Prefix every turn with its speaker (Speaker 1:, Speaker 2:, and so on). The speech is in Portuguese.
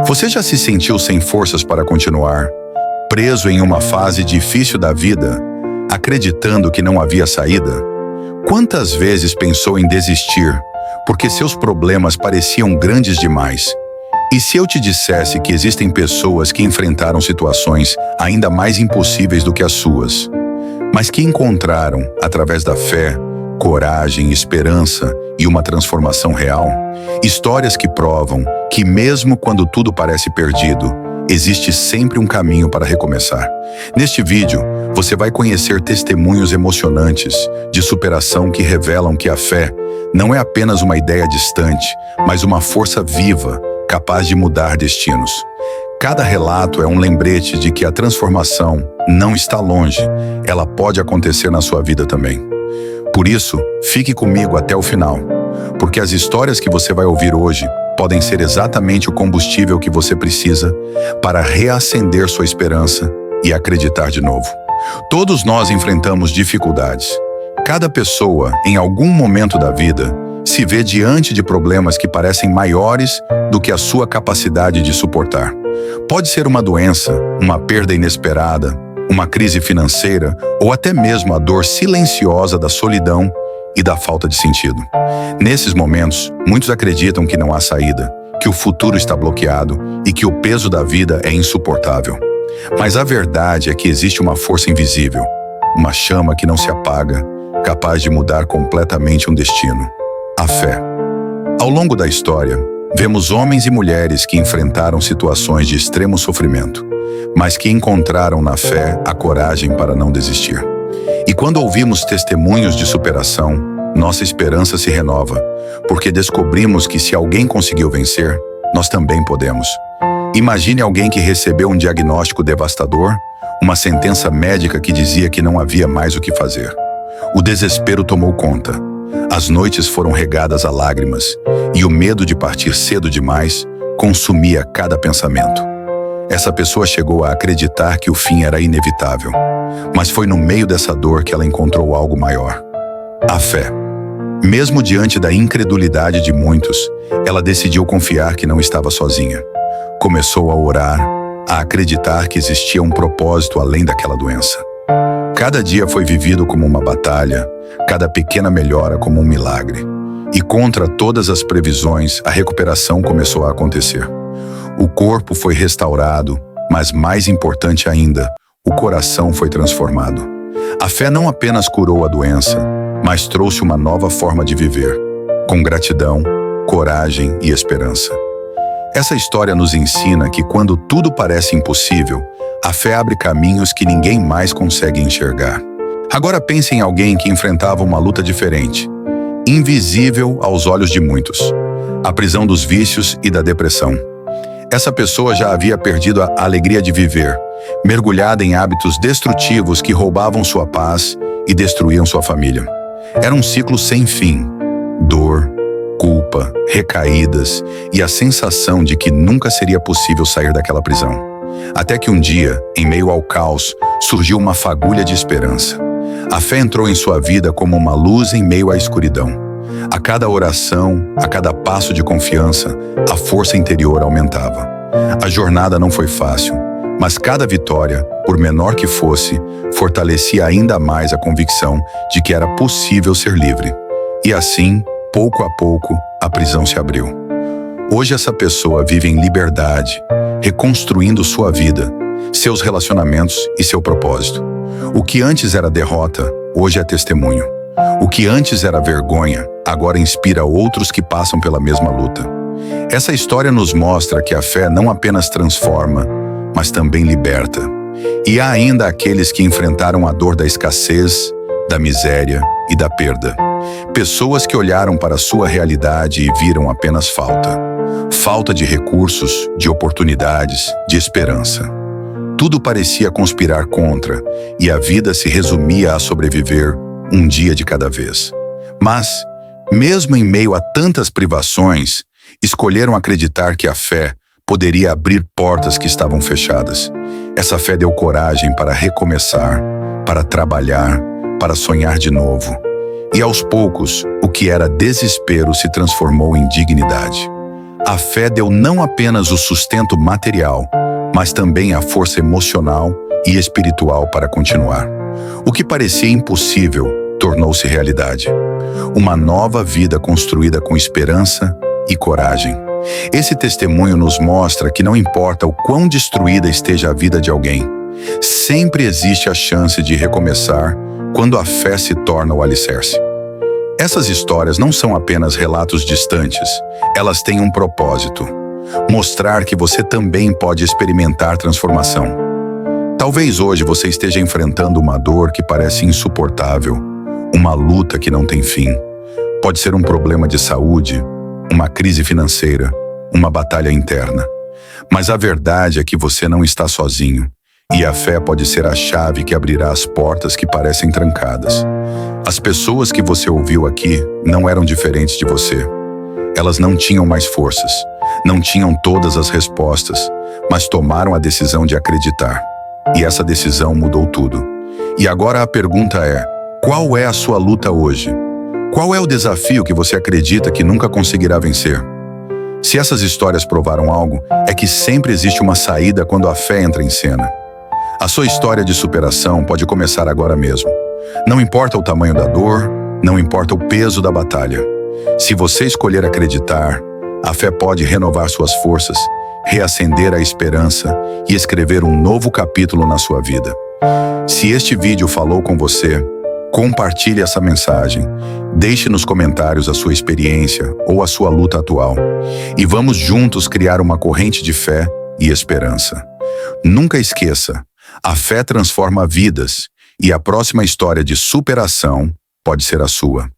Speaker 1: Você já se sentiu sem forças para continuar, preso em uma fase difícil da vida, acreditando que não havia saída? Quantas vezes pensou em desistir, porque seus problemas pareciam grandes demais? E se eu te dissesse que existem pessoas que enfrentaram situações ainda mais impossíveis do que as suas, mas que encontraram, através da fé, coragem, esperança e uma transformação real, histórias que provam que mesmo quando tudo parece perdido, existe sempre um caminho para recomeçar. Neste vídeo, você vai conhecer testemunhos emocionantes de superação que revelam que a fé não é apenas uma ideia distante, mas uma força viva, capaz de mudar destinos. Cada relato é um lembrete de que a transformação não está longe, ela pode acontecer na sua vida também. Por isso, fique comigo até o final, porque as histórias que você vai ouvir hoje podem ser exatamente o combustível que você precisa para reacender sua esperança e acreditar de novo. Todos nós enfrentamos dificuldades. Cada pessoa, em algum momento da vida, se vê diante de problemas que parecem maiores do que a sua capacidade de suportar. Pode ser uma doença, uma perda inesperada, uma crise financeira ou até mesmo a dor silenciosa da solidão e da falta de sentido. Nesses momentos, muitos acreditam que não há saída, que o futuro está bloqueado e que o peso da vida é insuportável. Mas a verdade é que existe uma força invisível, uma chama que não se apaga, capaz de mudar completamente um destino: a fé. Ao longo da história, vemos homens e mulheres que enfrentaram situações de extremo sofrimento, mas que encontraram na fé a coragem para não desistir. E quando ouvimos testemunhos de superação, nossa esperança se renova, porque descobrimos que se alguém conseguiu vencer, nós também podemos. Imagine alguém que recebeu um diagnóstico devastador, uma sentença médica que dizia que não havia mais o que fazer. O desespero tomou conta. As noites foram regadas a lágrimas, e o medo de partir cedo demais consumia cada pensamento. Essa pessoa chegou a acreditar que o fim era inevitável, mas foi no meio dessa dor que ela encontrou algo maior: a fé. Mesmo diante da incredulidade de muitos, ela decidiu confiar que não estava sozinha. Começou a orar, a acreditar que existia um propósito além daquela doença. Cada dia foi vivido como uma batalha, cada pequena melhora como um milagre. E contra todas as previsões, a recuperação começou a acontecer. O corpo foi restaurado, mas mais importante ainda, o coração foi transformado. A fé não apenas curou a doença, mas trouxe uma nova forma de viver, com gratidão, coragem e esperança. Essa história nos ensina que quando tudo parece impossível, a fé abre caminhos que ninguém mais consegue enxergar. Agora pense em alguém que enfrentava uma luta diferente, invisível aos olhos de muitos: a prisão dos vícios e da depressão. Essa pessoa já havia perdido a alegria de viver, mergulhada em hábitos destrutivos que roubavam sua paz e destruíam sua família. Era um ciclo sem fim: dor, culpa, recaídas e a sensação de que nunca seria possível sair daquela prisão. Até que um dia, em meio ao caos, surgiu uma fagulha de esperança. A fé entrou em sua vida como uma luz em meio à escuridão. A cada oração, a cada passo de confiança, a força interior aumentava. A jornada não foi fácil, mas cada vitória, por menor que fosse, fortalecia ainda mais a convicção de que era possível ser livre. E assim, pouco a pouco, a prisão se abriu. Hoje essa pessoa vive em liberdade, reconstruindo sua vida, seus relacionamentos e seu propósito. O que antes era derrota, hoje é testemunho. O que antes era vergonha, agora inspira outros que passam pela mesma luta. Essa história nos mostra que a fé não apenas transforma, mas também liberta. E há ainda aqueles que enfrentaram a dor da escassez, da miséria e da perda. Pessoas que olharam para a sua realidade e viram apenas falta. Falta de recursos, de oportunidades, de esperança. Tudo parecia conspirar contra, e a vida se resumia a sobreviver um dia de cada vez. Mas, mesmo em meio a tantas privações, escolheram acreditar que a fé poderia abrir portas que estavam fechadas. Essa fé deu coragem para recomeçar, para trabalhar, para sonhar de novo. E aos poucos, o que era desespero se transformou em dignidade. A fé deu não apenas o sustento material, mas também a força emocional e espiritual para continuar. O que parecia impossível tornou-se realidade. Uma nova vida construída com esperança e coragem. Esse testemunho nos mostra que não importa o quão destruída esteja a vida de alguém, sempre existe a chance de recomeçar quando a fé se torna o alicerce. Essas histórias não são apenas relatos distantes, elas têm um propósito: mostrar que você também pode experimentar transformação. Talvez hoje você esteja enfrentando uma dor que parece insuportável, uma luta que não tem fim. Pode ser um problema de saúde, uma crise financeira, uma batalha interna. Mas a verdade é que você não está sozinho, e a fé pode ser a chave que abrirá as portas que parecem trancadas. As pessoas que você ouviu aqui não eram diferentes de você. Elas não tinham mais forças, não tinham todas as respostas, mas tomaram a decisão de acreditar. E essa decisão mudou tudo. E agora a pergunta é: qual é a sua luta hoje? Qual é o desafio que você acredita que nunca conseguirá vencer? Se essas histórias provaram algo, é que sempre existe uma saída quando a fé entra em cena. A sua história de superação pode começar agora mesmo. Não importa o tamanho da dor, não importa o peso da batalha. Se você escolher acreditar, a fé pode renovar suas forças, reacender a esperança e escrever um novo capítulo na sua vida. Se este vídeo falou com você, compartilhe essa mensagem. Deixe nos comentários a sua experiência ou a sua luta atual. E vamos juntos criar uma corrente de fé e esperança. Nunca esqueça, a fé transforma vidas e a próxima história de superação pode ser a sua.